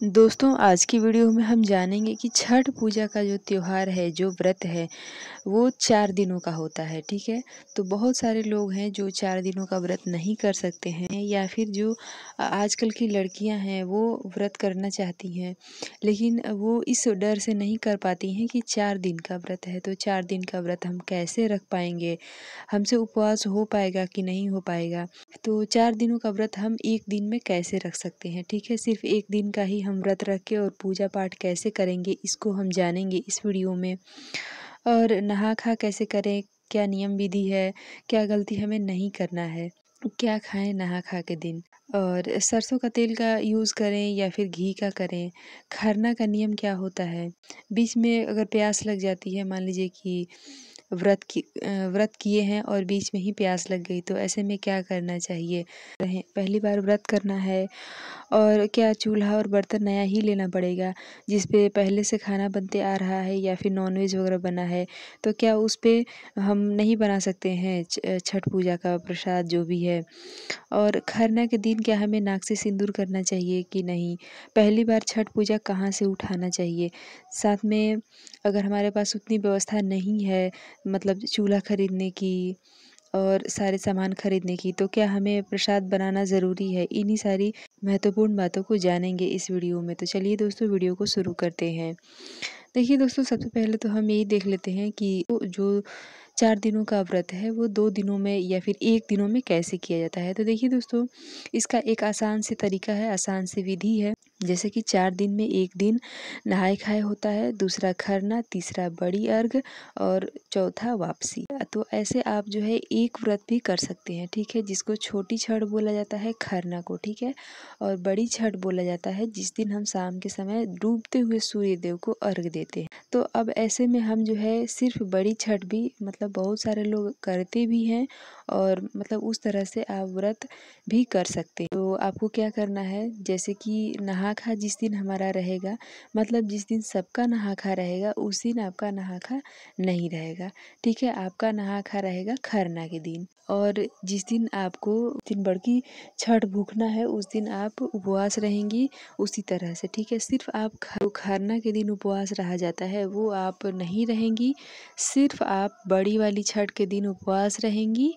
दोस्तों आज की वीडियो में हम जानेंगे कि छठ पूजा का जो त्योहार है, जो व्रत है, वो 4 दिनों का होता है, ठीक है। तो बहुत सारे लोग हैं जो 4 दिनों का व्रत नहीं कर सकते हैं या फिर जो आजकल की लड़कियां हैं वो व्रत करना चाहती हैं, लेकिन वो इस डर से नहीं कर पाती हैं कि 4 दिन का व्रत है। तो 4 दिन का व्रत हम कैसे रख पाएंगे, हमसे उपवास हो पाएगा कि नहीं हो पाएगा। तो 4 दिनों का व्रत हम 1 दिन में कैसे रख सकते हैं, ठीक है। सिर्फ 1 दिन का ही हम व्रत रख के और पूजा पाठ कैसे करेंगे, इसको हम जानेंगे इस वीडियो में। और नहा खा कैसे करें, क्या नियम विधि है, क्या गलती हमें नहीं करना है, क्या खाएं नहा खा के दिन, और सरसों का तेल का यूज़ करें या फिर घी का करें, खरना का नियम क्या होता है, बीच में अगर प्यास लग जाती है, मान लीजिए कि व्रत किए हैं और बीच में ही प्यास लग गई, तो ऐसे में क्या करना चाहिए। पहली बार व्रत करना है और क्या चूल्हा और बर्तन नया ही लेना पड़ेगा, जिस पे पहले से खाना बनते आ रहा है या फिर नॉनवेज वगैरह बना है, तो क्या उस पे हम नहीं बना सकते हैं छठ पूजा का प्रसाद जो भी है। और खरना के दिन क्या हमें नाक से सिंदूर करना चाहिए कि नहीं, पहली बार छठ पूजा कहाँ से उठाना चाहिए। साथ में अगर हमारे पास उतनी व्यवस्था नहीं है, मतलब चूल्हा खरीदने की और सारे सामान खरीदने की, तो क्या हमें प्रसाद बनाना ज़रूरी है। इन्हीं सारी महत्वपूर्ण बातों को जानेंगे इस वीडियो में। तो चलिए दोस्तों वीडियो को शुरू करते हैं। देखिए दोस्तों, सबसे पहले तो हम यही देख लेते हैं कि वो जो 4 दिनों का व्रत है वो 2 दिनों में या फिर 1 दिनों में कैसे किया जाता है। तो देखिए दोस्तों, इसका एक आसान से तरीका है, आसान सी विधि है। जैसे कि 4 दिन में 1 दिन नहाए खाए होता है, दूसरा खरना, तीसरा बड़ी अर्घ और चौथा वापसी। तो ऐसे आप जो है एक व्रत भी कर सकते हैं, ठीक है, जिसको छोटी छठ बोला जाता है खरना को, ठीक है, और बड़ी छठ बोला जाता है जिस दिन हम शाम के समय डूबते हुए सूर्य देव को अर्घ देते हैं। तो अब ऐसे में हम जो है सिर्फ बड़ी छठ भी, मतलब बहुत सारे लोग करते भी हैं और मतलब उस तरह से आप व्रत भी कर सकते हैं। तो आपको क्या करना है, जैसे कि नहा खा जिस दिन हमारा रहेगा, मतलब जिस दिन सबका नहा खा रहेगा उस दिन आपका नहा खा नहीं रहेगा, ठीक है। आपका नहा खा रहेगा खरना के दिन, और जिस दिन आपको दिन बड़की छठ भूखना है उस दिन आप उपवास रहेंगी उसी तरह से, ठीक है। सिर्फ आप खरना के दिन उपवास रहा जाता है वो आप नहीं रहेंगी, सिर्फ आप बड़ी वाली छठ के दिन उपवास रहेंगी,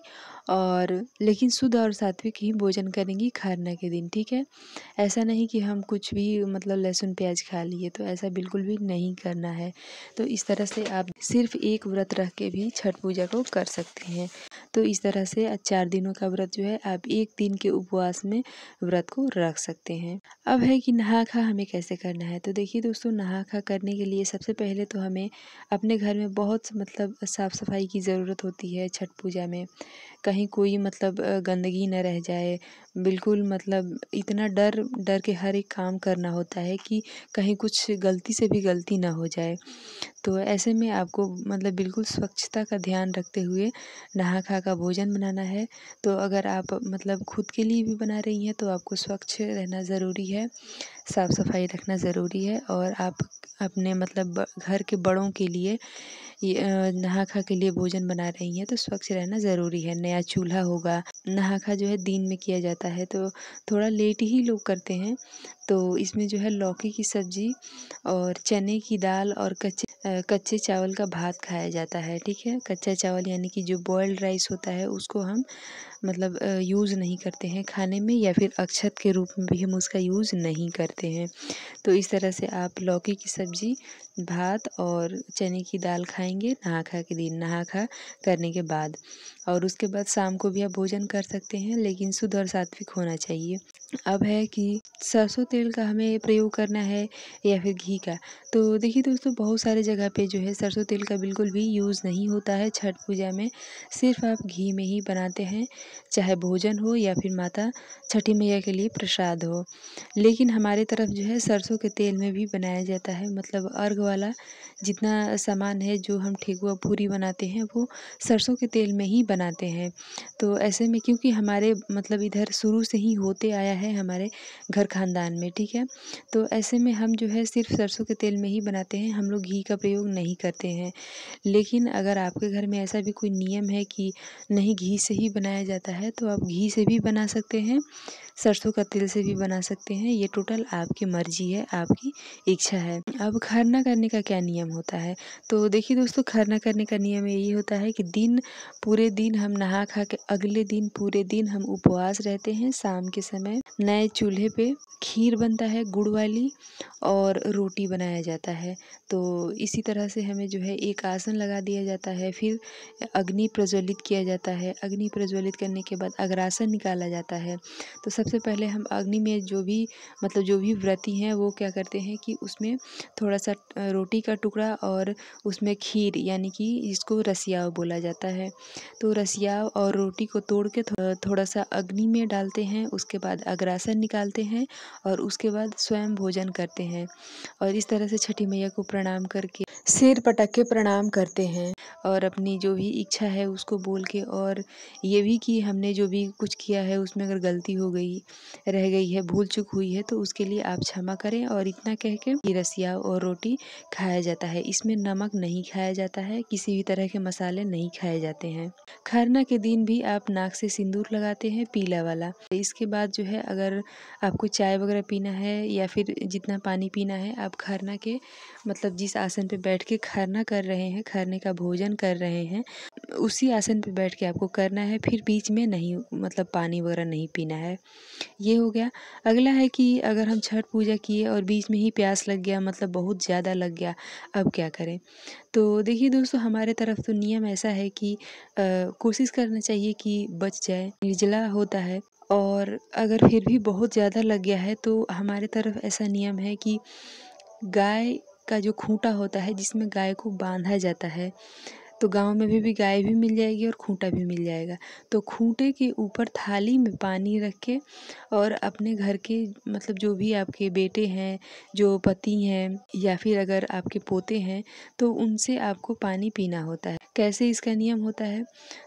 और लेकिन शुद्ध और सात्विक ही भोजन करेंगी खरना के दिन, ठीक है। ऐसा नहीं कि हम कुछ भी मतलब लहसुन प्याज खा लिए, तो ऐसा बिल्कुल भी नहीं करना है। तो इस तरह से आप सिर्फ एक व्रत रख के भी छठ पूजा को कर सकते हैं। तो इस तरह से 4 दिनों का व्रत जो है आप 1 दिन के उपवास में व्रत को रख सकते हैं। अब है कि नहा खा हमें कैसे करना है। तो देखिए दोस्तों, नहा खा करने के लिए सबसे पहले तो हमें अपने घर में बहुत मतलब साफ़ सफाई की ज़रूरत होती है छठ पूजा में। कहीं कोई मतलब गंदगी न रह जाए, बिल्कुल मतलब इतना डर डर के हर एक काम करना होता है कि कहीं कुछ गलती से भी गलती ना हो जाए। तो ऐसे में आपको मतलब बिल्कुल स्वच्छता का ध्यान रखते हुए नहा खा का भोजन बनाना है। तो अगर आप मतलब खुद के लिए भी बना रही हैं तो आपको स्वच्छ रहना ज़रूरी है, साफ़ सफाई रखना ज़रूरी है, और आप अपने मतलब घर के बड़ों के लिए नहा खा के लिए भोजन बना रही हैं तो स्वच्छ रहना ज़रूरी है। नया चूल्हा होगा, नहा खा जो है दिन में किया जाता है तो थोड़ा लेट ही लोग करते हैं। तो इसमें जो है लौकी की सब्ज़ी और चने की दाल और कच्चे चावल का भात खाया जाता है, ठीक है। कच्चा चावल यानी कि जो बॉयल्ड राइस होता है उसको हम मतलब यूज़ नहीं करते हैं खाने में, या फिर अक्षत के रूप में भी हम उसका यूज़ नहीं करते हैं। तो इस तरह से आप लौकी की सब्ज़ी, भात और चने की दाल खाएंगे नहा खा के दिन, नहा खा करने के बाद। और उसके बाद शाम को भी आप भोजन कर सकते हैं, लेकिन शुद्ध और सात्विक होना चाहिए। अब है कि सरसों तेल का हमें प्रयोग करना है या फिर घी का। तो देखिए दोस्तों, बहुत सारे जगह पे जो है सरसों तेल का बिल्कुल भी यूज़ नहीं होता है छठ पूजा में, सिर्फ आप घी में ही बनाते हैं, चाहे भोजन हो या फिर माता छठी मैया के लिए प्रसाद हो। लेकिन हमारे तरफ जो है सरसों के तेल में भी बनाया जाता है, मतलब अर्घ वाला जितना सामान है जो हम ठेकुआ पूरी बनाते हैं वो सरसों के तेल में ही बनाते हैं। तो ऐसे में क्योंकि हमारे मतलब इधर शुरू से ही होते आया है हमारे घर खानदान में, ठीक है। तो ऐसे में हम जो है सिर्फ सरसों के तेल में ही बनाते हैं, हम लोग घी का प्रयोग नहीं करते हैं। लेकिन अगर आपके घर में ऐसा भी कोई नियम है कि नहीं घी से ही बनाया जाता है तो आप घी से भी बना सकते हैं, सरसों का तेल से भी बना सकते हैं। ये टोटल आपकी मर्जी है, आपकी इच्छा है। अब खरना करने का क्या नियम होता है? तो देखिए दोस्तों, खरना करने का नियम यही होता है कि पूरे दिन हम नहा खा के अगले दिन पूरे दिन हम उपवास रहते हैं। शाम के समय नए चूल्हे पे खीर बनता है गुड़ वाली, और रोटी बनाया जाता है। तो इसी तरह से हमें जो है एक आसन लगा दिया जाता है। फिर अग्नि प्रज्वलित किया जाता है। अग्नि प्रज्वलित करने के बाद अग्रासन निकाला जाता है। तो सबसे पहले हम अग्नि में जो भी व्रती हैं वो क्या करते हैं कि उसमें थोड़ा सा रोटी का टुकड़ा और उसमें खीर, यानी कि इसको रसियाव बोला जाता है। तो रसियाव और रोटी को तोड़ के थोड़ा सा अग्नि में डालते हैं। उसके बाद अग्रासन निकालते हैं और उसके बाद स्वयं भोजन करते हैं। और इस तरह से छठी मैया को प्रणाम करके सिर पटक के प्रणाम करते हैं और अपनी जो भी इच्छा है उसको बोल के, और ये भी कि हमने जो भी कुछ किया है उसमें अगर गलती हो गई, रह गई है, भूल चूक हुई है तो उसके लिए आप क्षमा करें। और इतना कह के ये रसिया और रोटी खाया जाता है। इसमें नमक नहीं खाया जाता है, किसी भी तरह के मसाले नहीं खाए जाते हैं। खरना के दिन भी आप नाक से सिंदूर लगाते हैं, पीला वाला। इसके बाद जो है, अगर आपको चाय वगैरह पीना है या फिर जितना पानी पीना है, आप खरना के जिस आसन पे बैठ के खरना कर रहे हैं, खरने का भोजन कर रहे हैं, उसी आसन पे बैठ के आपको करना है। फिर बीच में नहीं, पानी वगैरह नहीं पीना है। ये हो गया। अगला है कि अगर हम छठ पूजा किए और बीच में ही प्यास लग गया, बहुत ज़्यादा लग गया, अब क्या करें? तो देखिए दोस्तों, हमारे तरफ तो नियम ऐसा है कि कोशिश करना चाहिए कि बच जाए। निर्जला होता है, और अगर फिर भी बहुत ज़्यादा लग गया है तो हमारे तरफ ऐसा नियम है कि गाय का जो खूंटा होता है जिसमें गाय को बांधा जाता है, तो गाँव में भी गाय भी मिल जाएगी और खूंटा भी मिल जाएगा। तो खूंटे के ऊपर थाली में पानी रख के, और अपने घर के जो भी आपके बेटे हैं, जो पति हैं, या फिर अगर आपके पोते हैं तो उनसे आपको पानी पीना होता है। कैसे इसका नियम होता है?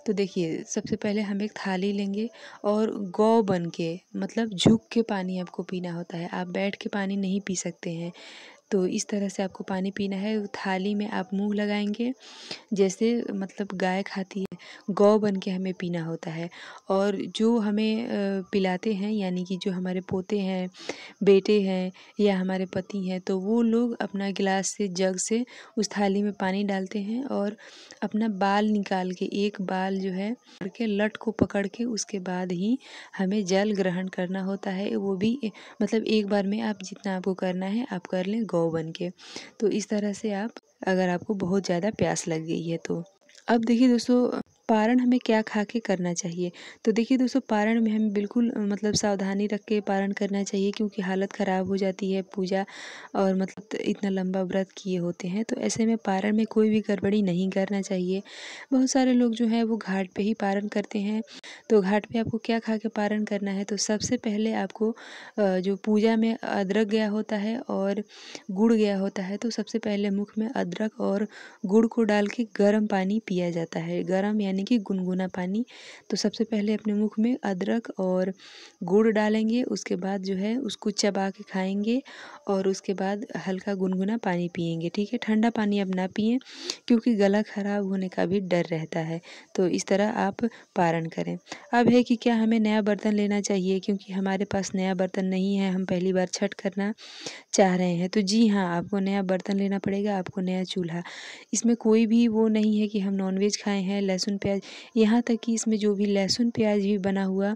तो देखिए, सबसे पहले हम एक थाली लेंगे और गौ बन के झुक के पानी आपको पीना होता है। आप बैठ के पानी नहीं पी सकते हैं। तो इस तरह से आपको पानी पीना है। थाली में आप मुँह लगाएंगे, जैसे गाय खाती है, गौ बन के हमें पीना होता है। और जो हमें पिलाते हैं, यानी कि जो हमारे पोते हैं, बेटे हैं या हमारे पति हैं, तो वो लोग अपना गिलास से, जग से उस थाली में पानी डालते हैं और अपना बाल निकाल के, एक बाल जो है करके लट को पकड़ के, उसके बाद ही हमें जल ग्रहण करना होता है। वो भी एक बार में आप जितना आपको करना है आप कर लें, गौ बन के। तो इस तरह से आप, अगर आपको बहुत ज़्यादा प्यास लग गई है तो। अब देखिए दोस्तों, पारण हमें क्या खा के करना चाहिए? तो देखिए दोस्तों, पारण में हमें बिल्कुल सावधानी रख के पारण करना चाहिए, क्योंकि हालत ख़राब हो जाती है पूजा, और इतना लंबा व्रत किए होते हैं, तो ऐसे में पारण में कोई भी गड़बड़ी नहीं करना चाहिए। बहुत सारे लोग जो हैं वो घाट पे ही पारण करते हैं। तो घाट पे आपको क्या खा के पारण करना है? तो सबसे पहले आपको जो पूजा में अदरक गया होता है और गुड़ गया होता है, तो सबसे पहले मुख में अदरक और गुड़ को डाल के गर्म पानी पिया जाता है। गर्म यानी कि गुनगुना पानी। तो सबसे पहले अपने मुख में अदरक और गुड़ डालेंगे, उसके बाद जो है उसको चबा के खाएंगे, और उसके बाद हल्का गुनगुना पानी पिएंगे। ठीक है, ठंडा पानी अब ना पिएं, क्योंकि गला खराब होने का भी डर रहता है। तो इस तरह आप पारण करें। अब है कि क्या हमें नया बर्तन लेना चाहिए? क्योंकि हमारे पास नया बर्तन नहीं है, हम पहली बार छठ करना चाह रहे हैं। तो जी हाँ, आपको नया बर्तन लेना पड़ेगा, आपको नया चूल्हा। इसमें कोई भी वो नहीं है कि हम नॉनवेज खाए हैं, लहसुन प्याज, यहाँ तक कि इसमें जो भी लहसुन प्याज भी बना हुआ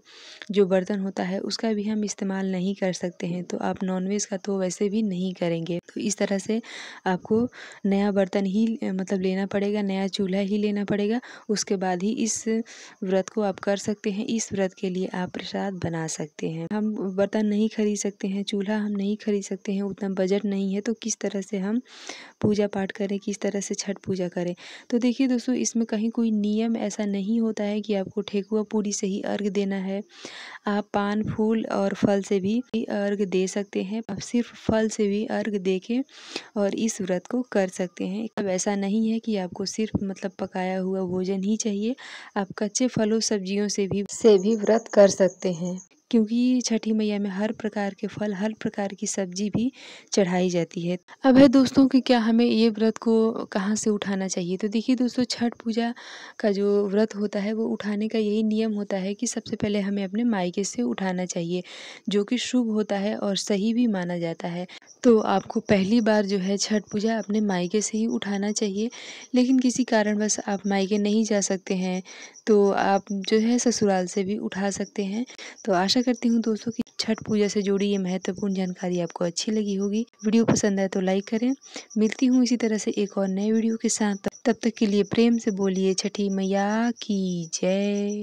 जो बर्तन होता है उसका भी हम इस्तेमाल नहीं कर सकते हैं। तो आप नॉनवेज का तो वैसे भी नहीं करेंगे। तो इस तरह से आपको नया बर्तन ही लेना पड़ेगा, नया चूल्हा ही लेना पड़ेगा। उसके बाद ही इस व्रत को आप कर सकते हैं। इस व्रत के लिए आप प्रसाद बना सकते हैं। हम बर्तन नहीं खरीद सकते हैं, चूल्हा हम नहीं खरीद सकते हैं, उतना बजट नहीं है, तो किस तरह से हम पूजा पाठ करें, किस तरह से छठ पूजा करें? तो देखिए दोस्तों, इसमें कहीं कोई नियम ऐसा नहीं होता है कि आपको ठेकुआ पूरी से ही अर्घ देना है। आप पान, फूल और फल से भी अर्घ दे सकते हैं। आप सिर्फ फल से भी अर्घ देके और इस व्रत को कर सकते हैं। अब ऐसा नहीं है कि आपको सिर्फ पकाया हुआ भोजन ही चाहिए। आप कच्चे फलों, सब्जियों से भी व्रत कर सकते हैं। क्योंकि छठी मैया में हर प्रकार के फल, हर प्रकार की सब्जी भी चढ़ाई जाती है। अब है दोस्तों कि क्या हमें ये व्रत को कहाँ से उठाना चाहिए? तो देखिए दोस्तों, छठ पूजा का जो व्रत होता है वो उठाने का यही नियम होता है कि सबसे पहले हमें अपने मायके से उठाना चाहिए, जो कि शुभ होता है और सही भी माना जाता है। तो आपको पहली बार जो है छठ पूजा अपने मायके से ही उठाना चाहिए। लेकिन किसी कारणवश आप मायके नहीं जा सकते हैं, तो आप जो है ससुराल से भी उठा सकते हैं। तो आशा करती हूँ दोस्तों कि छठ पूजा से जुड़ी ये महत्वपूर्ण जानकारी आपको अच्छी लगी होगी। वीडियो पसंद आए तो लाइक करें। मिलती हूँ इसी तरह से एक और नए वीडियो के साथ। तब तक के लिए प्रेम से बोलिए छठी मैया की जय।